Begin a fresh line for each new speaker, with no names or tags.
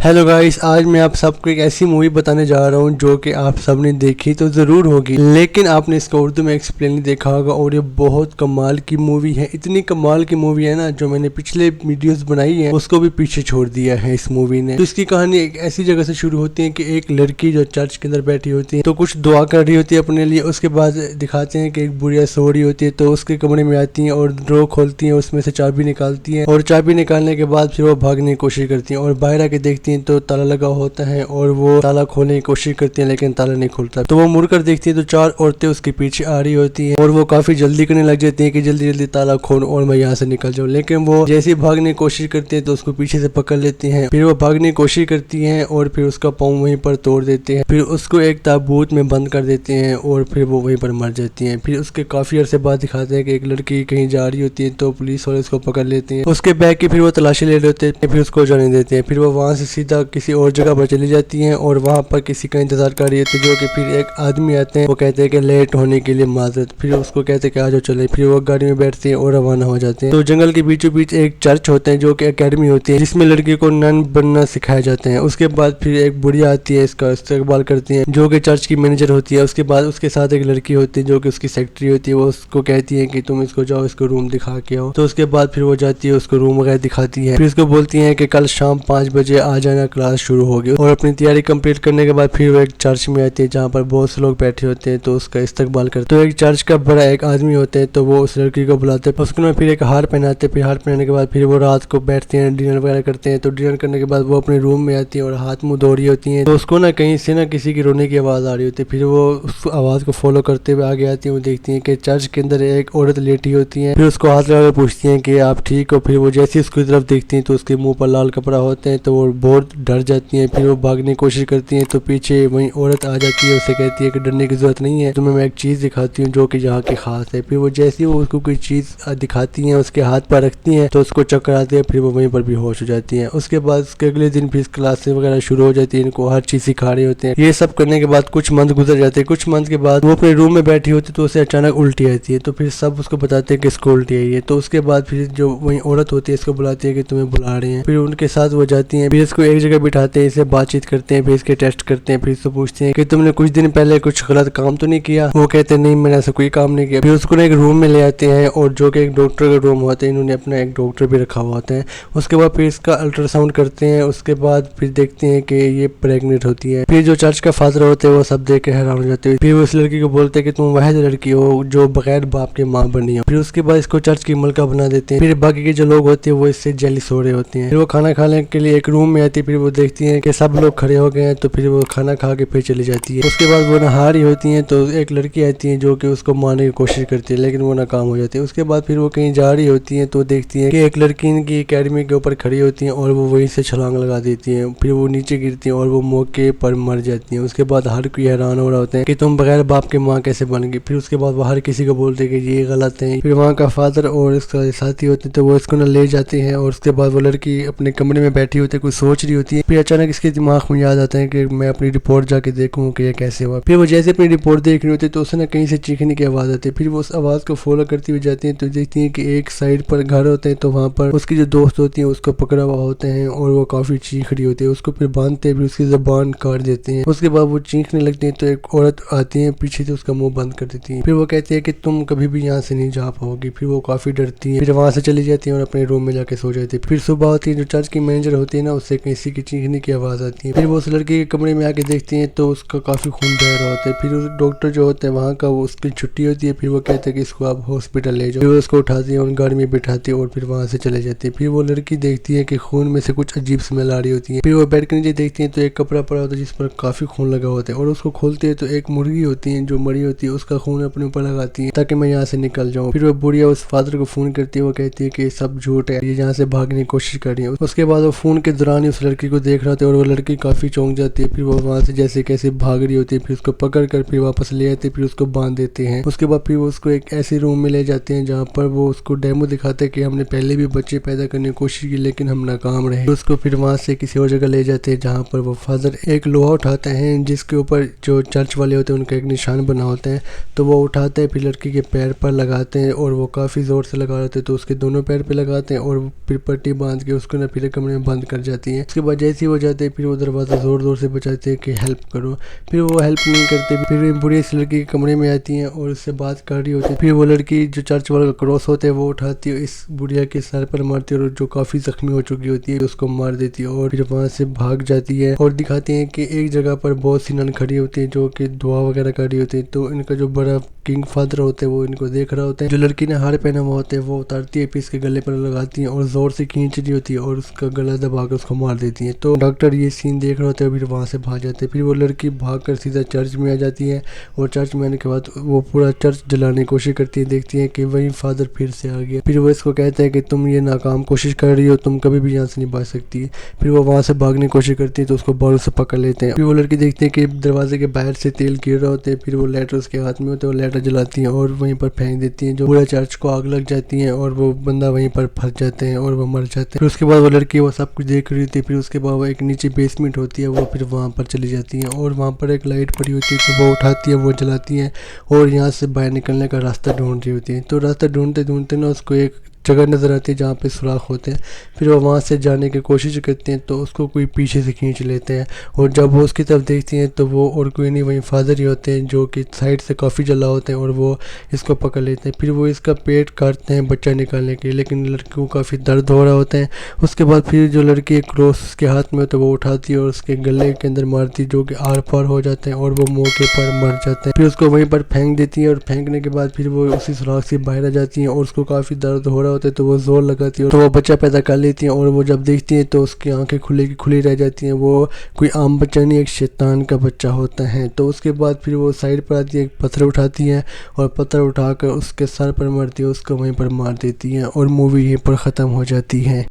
Hello guys, आज मैं आप सबको एक ऐसी मूवी बताने जा रहा हूँ जो कि आप सब ने देखी तो ज़रूर होगी, लेकिन आपने इसका उर्दू में एक्सप्लेन नहीं देखा होगा। और ये बहुत कमाल की मूवी है, इतनी कमाल की मूवी है ना, जो मैंने पिछले वीडियोस बनाई है उसको भी पीछे छोड़ दिया है इस मूवी ने। तो इसकी कहानी एक ऐसी जगह से शुरू होती है कि एक लड़की जो चर्च के अंदर बैठी होती है तो कुछ दुआ कर रही होती है अपने लिए। उसके बाद दिखाते हैं कि एक बुढ़िया सो रही होती है, तो उसके कमरे में आती है और ड्रॉ खोलती है, उसमें से चाबी निकालती है और चाबी निकालने के बाद फिर वो भागने की कोशिश करती है और बाहर आके देखती है तो ताला लगा होता है और वो ताला खोलने की कोशिश करती है लेकिन ताला नहीं खुलता। तो वो मुड़कर देखती है तो चार औरतें उसके पीछे आ रही होती हैं और वो काफी जल्दी करने लग जाती है कि जल्दी जल्दी ताला खोल और मैं यहाँ से निकल जाऊँ। लेकिन वो जैसे ही भागने की कोशिश करती है तो उसको पीछे से पकड़ लेती हैं। फिर वो भागने की कोशिश करती है और फिर उसका पाँव वहीं पर तोड़ देते हैं। फिर उसको एक ताबूत में बंद कर देते हैं और फिर वो वहीं पर मर जाती है। फिर उसके काफी अरसे बाद दिखाते हैं कि एक लड़की कहीं जा रही होती है तो पुलिस वाले उसको पकड़ लेते हैं। उसके बैग की फिर वो तलाशी ले लेते हैं, फिर उसको जाने देते हैं। फिर वो वहाँ से सीधा किसी और जगह पर चली जाती हैं और वहाँ पर किसी का इंतजार कर रही होती है, जो कि फिर एक आदमी आते हैं। वो कहते हैं कि लेट होने के लिए माजरत। फिर उसको कहते हैं कि आ जाओ चले। फिर वो गाड़ी में बैठते हैं और रवाना हो जाते हैं। तो जंगल के बीचों बीच एक चर्च होता है जो कि एकेडमी होती है, जिसमें लड़की को नन बनना सिखाया जाता है। उसके बाद फिर एक बुढ़िया आती है, इसका इस्तेकबाल करती है, जो कि चर्च की मैनेजर होती है। उसके बाद उसके साथ एक लड़की होती है जो कि उसकी सेक्रेटरी होती है। वो उसको कहती है कि तुम इसको जाओ, इसको रूम दिखा के आओ। तो उसके बाद फिर वो जाती है, उसको रूम वगैरह दिखाती है। फिर उसको बोलती है कि कल शाम 5 बजे आ जाना, क्लास शुरू होगी। और अपनी तैयारी कंप्लीट करने के बाद फिर वो एक चर्च में आती है जहाँ पर बहुत से लोग बैठे होते हैं, तो उसका इस्तकबाल करते हैं। तो एक चर्च का बड़ा एक आदमी होता है, तो वो उस लड़की को बुलाते हैं। उसको फिर एक हार पहनाते हैं। फिर हार पहनाने के बाद फिर वो रात को बैठते हैं, डिनर वगैरह करते हैं। तो डिनर करने के बाद वो अपने रूम में आती है और हाथ मुंह धो रही होती है। तो उसको ना कहीं से ना किसी की रोने की आवाज़ आ रही होती है। फिर वो उस आवाज़ को फॉलो करते हुए आगे आती है। वो देखती है कि चर्च के अंदर एक औरत लेटी होती है। फिर उसको हाथ लगा पूछती है कि आप ठीक हो। फिर वो जैसे ही उसकी तरफ देखती है तो उसके मुंह पर लाल कपड़ा होता है, तो वो बहुत डर जाती है। फिर वो भागने की कोशिश करती है तो पीछे वही औरत आ जाती है। उसे कहती है कि डरने की जरूरत नहीं है, तुम्हें मैं एक चीज दिखाती हूँ जो कि यहाँ की खास है। फिर वो जैसे ही वो उसको कोई चीज दिखाती है, उसके हाथ पर रखती है तो उसको चक्कर आते हैं। फिर वो वहीं पर बेहोश हो जाती है। उसके बाद उसके अगले दिन फिर क्लासेस वगैरह शुरू हो जाती है, इनको हर चीज सिखा रहे होते हैं। ये सब करने के बाद कुछ मंथ गुजर जाते हैं। कुछ मंथ के बाद वो अपने रूम में बैठी होती है तो उसे अचानक उल्टी आती है। तो फिर सब उसको बताते हैं कि इसको उल्टी आई है। तो उसके बाद फिर जो वही औरत होती है इसको बुलाती है कि तुम्हें बुला रहे हैं। फिर उनके साथ वो जाती है। फिर इसको एक जगह बिठाते हैं, इसे बातचीत करते हैं, फिर इसके टेस्ट करते हैं। फिर इससे पूछते हैं कि तुमने कुछ दिन पहले कुछ गलत काम तो नहीं किया। वो कहते हैं नहीं, मैंने ऐसा कोई काम नहीं किया। फिर उसको एक रूम में ले आते हैं और जो कि एक डॉक्टर का रूम होता है, इन्होंने अपना एक डॉक्टर भी रखा हुआ होता है। उसके बाद फिर इसका अल्ट्रासाउंड करते हैं। उसके बाद फिर देखते हैं कि ये प्रेग्नेंट होती है। फिर जो चर्च का फादर होते हैं वो सब देख के हैरान हो जाते हैं। फिर वो उस लड़की को बोलते हैं कि तुम वह लड़की हो जो बगैर बाप के माँ बनी हो। फिर उसके बाद इसको चर्च की मलका बना देते हैं। फिर बाकी के जो लोग होते हैं वो इससे जेलिस हो रहे होते हैं। फिर वो खाना खाने के लिए एक रूम में आती है। फिर वो देखती है कि सब लोग खड़े हो गए हैं, तो फिर वो खाना खा के फिर चली जाती है। उसके बाद वो नहा रही होती है तो एक लड़की आती है जो कि उसको मारने की कोशिश करती है, लेकिन वो नाकाम हो जाती है। उसके बाद फिर वो कहीं जा रही होती है तो देखती है कि एक लड़की इनकी एकेडमी के ऊपर खड़ी होती है और वो वहीं से छलांग लगा देती है। फिर वो नीचे गिरती है और वो मौके पर मर जाती है। उसके बाद हर कोई हैरान हो रहा होता है कि तुम बगैर बाप के माँ कैसे बन गई। फिर उसके बाद वो हर किसी को बोलते हैं कि ये गलत है। फिर वहाँ का फादर और उसका साथी होते हैं तो वो इसको न ले जाते हैं। और उसके बाद वो लड़की अपने कमरे में बैठी होती है, कुछ सोच रही होती है। फिर अचानक इसके दिमाग में याद आता है कि मैं अपनी रिपोर्ट जाके देखूं कि ये कैसे हुआ। फिर वो जैसे अपनी रिपोर्ट देख रही होती है तो उसे ना कहीं से चीखने की आवाज़ आती है। फिर वो उस आवाज़ को फॉलो करती हुई जाती है तो देखती है कि एक साइड पर घर होते हैं, तो वहाँ पर उसकी जो दोस्त होती है उसको पकड़ा हुआ होते हैं और वो काफ़ी चीख रही होती है। उसको फिर बांधते हैं, फिर उसकी ज़बान काट देते हैं। उसके बाद वो चीखने लगती है तो एक औरत आती है पीछे से, उसका मुँह बंद कर देती है। फिर वो कहती है कि तुम कभी भी यहाँ से नहीं जा पाओगी। फिर वो काफ़ी डरती है, फिर वहाँ से चली जाती है और अपने रूम में जाके सो जाती है। फिर सुबह होती है, जो चर्च की मैनेजर होती है ना, उससे किसी की चीखने की आवाज़ आती है। फिर वो उस लड़की के कमरे में आके देखती है तो उसका काफ़ी खून बह रहा होता है। फिर उस डॉक्टर जो होते हैं वहाँ का, वो उसकी छुट्टी होती है। फिर वो कहते हैं कि इसको आप हॉस्पिटल ले जाओ। फिर वो उसको उठाती है और गाड़ी में बिठाती है और फिर वहाँ से चले जाती है। फिर वो लड़की देखती है कि खून में से कुछ अजीब स्मेल आ रही होती है। फिर वो बेड के नीचे देखती है तो एक कपड़ा पड़ा होता है जिस पर काफ़ी खून लगा होता है और उसको खोलती है तो एक मुर्गी होती है जो मरी होती है, उसका खून अपने ऊपर लगाती है ताकि मैं यहाँ से निकल जाऊँ। फिर वो बुढ़िया उस फादर को फ़ोन करती है। वो कहती है कि सब झूठ है, ये यहाँ से भागने की कोशिश कर रही है। उसके बाद वो फ़ोन के दौरान ही उस लड़की को देख रहा था और वो लड़की काफ़ी चौंक जाती है। फिर वो वहाँ से जैसे कैसे भाग रही होती है। फिर उसको पकड़ कर फिर वापस ले आते, फिर उसको बांध देते हैं। उसके बाद फिर वो उसको एक ऐसे रूम में ले जाते हैं जहाँ पर वो उसको डेमो दिखाते हैं कि हमने पहले भी बच्चे पैदा करने की कोशिश की लेकिन हम नाकाम रहे। उसको फिर वहाँ से किसी और जगह ले जाते हैं जहाँ पर वो फादर एक लोहा उठाते हैं जिसके ऊपर जो चर्च वाले होते हैं उनका एक निशान बना होता है। तो वो उठाते हैं, फिर लड़की के पैर पर लगाते हैं और वो काफ़ी ज़ोर से लगा रहे थे तो उसके दोनों पैर पे लगाते हैं और फिर पट्टी बांध के उसको ना फिर कमरे में बंद कर जाती हैं। اس کے بعد جیسے ہی وہ جاتے ہیں پھر وہ دروازہ زور زور سے بجاتے ہیں کہ ہیلپ کرو، پھر وہ ہیلپ نہیں کرتے، پھر بڑی اس لڑکی کے کمرے میں آتی ہیں اور اس سے بات کر رہی ہوتی ہے، پھر وہ لڑکی جو چرچ والا کراس ہوتا ہے وہ اٹھاتی ہے، اس بڑھیا کے سر پر مارتی ہے اور جو کافی زخمی ہو چکی ہوتی ہے اس کو مار دیتی ہے اور پھر وہاں سے بھاگ جاتی ہے، اور دکھاتے ہیں کہ ایک جگہ پر بہت سی نن کھڑی ہوتی ہے جو کہ دعا وغیرہ کر رہی ہوتی ہے، تو ان کا جو بڑا کنگ فادر ہوتا ہے وہ ان کو دیکھ رہا ہوتا ہے، جو لڑکی نے ہار پہنا ہوا ہوتا ہے وہ اتارتی ہے، پھر اس کے گلے پر لگاتی ہیں اور زور سے کھینچ رہی ہوتی ہے اور اس کا گلا دبا کر اس کو مار دیتی ہیں، تو ڈاکٹر یہ سین دیکھ رہا ہوتا ہے، پھر وہاں سے بھاگ جاتے ہیں، پھر وہ لڑکی بھاگ کر سیدھا چرچ میں آ جاتی ہے، اور چرچ میں آنے کے بعد وہ پورا چرچ جلانے کی کوشش کرتی ہے، دیکھتی ہیں کہ وہی فادر پھر سے آ گیا، پھر وہ اس کو کہتا ہے کہ تم یہ ناکام کوشش کر رہی ہو، تم کبھی بھی یہاں سے نہیں بچ سکتی، پھر وہ وہاں سے بھاگنے کی کوشش کرتی ہے تو اس کو بالوں سے پکڑ لیتے ہیں، پھر وہ لڑکی دیکھتی ہے کہ دروازے کے باہر سے تیل گر رہا ہوتا ہے، پھر وہ لائٹر اس کے ہاتھ میں ہوتا ہے، وہ لائٹر جلاتی ہیں اور وہیں پر پھینک دیتی ہیں، جو پورا چرچ کو آگ لگ جاتی ہے اور وہ بندہ وہیں پر پھنس جاتے ہیں اور وہ مر جاتے ہیں، پھر اس کے بعد وہ لڑکی وہ سب کچھ دیکھ رہی تھی، پھر اس کے بعد وہ ایک نیچے بیسمنٹ ہوتی ہے وہ پھر وہاں پر چلی جاتی ہیں اور وہاں پر ایک لائٹ پڑی ہوتی ہے تو وہ اٹھاتی ہے، وہ جلاتی ہیں اور یہاں سے باہر نکلنے کا راستہ ڈھونڈ رہی ہوتی ہے، تو راستہ ڈھونڈتے ڈھونڈتے نا اس کو ایک جگہ نظر آتی ہے جہاں پہ سوراخ ہوتے ہیں، پھر وہ وہاں سے جانے کی کوشش کرتے ہیں تو اس کو کوئی پیچھے سے کھینچ لیتے ہیں، اور جب وہ اس کی طرف دیکھتی ہیں تو وہ اور کوئی نہیں وہیں فادر ہی ہوتے ہیں جو کہ سائڈ سے کافی جلا ہوتے ہیں اور وہ اس کو پکڑ لیتے ہیں، پھر وہ اس کا پیٹ کاٹتے ہیں بچہ نکالنے کے، لیکن لڑکی کو کافی درد ہو رہا ہوتا ہے، اس کے بعد پھر جو لڑکی ایک کراس اس کے ہاتھ میں ہوتا ہے وہ اٹھاتی ہے اور اس کے گلے کے اندر مارتی جو کہ آر پار ہو جاتے ہیں اور وہ موقع پر مر جاتے ہیں، پھر اس کو وہیں پر پھینک دیتی ہیں اور پھینکنے کے بعد پھر وہ اسی سوراخ سے باہر آ جاتی ہیں اور اس کو کافی درد ہو رہا ہوتا ہے تو وہ زور لگاتی ہے تو وہ بچہ پیدا کر لیتی ہیں، اور وہ جب دیکھتی ہیں تو اس کی آنکھیں کھلی رہ جاتی ہیں، وہ کوئی عام بچہ نہیں ایک شیطان کا بچہ ہوتا ہے، تو اس کے بعد پھر وہ سائڈ پر آتی ہے، ایک پتھر اٹھاتی ہے اور پتھر اٹھا کر اس کے سر پر مارتی ہے، اس کو وہیں پر مار دیتی ہیں اور مووی یہیں پر ختم ہو جاتی ہے۔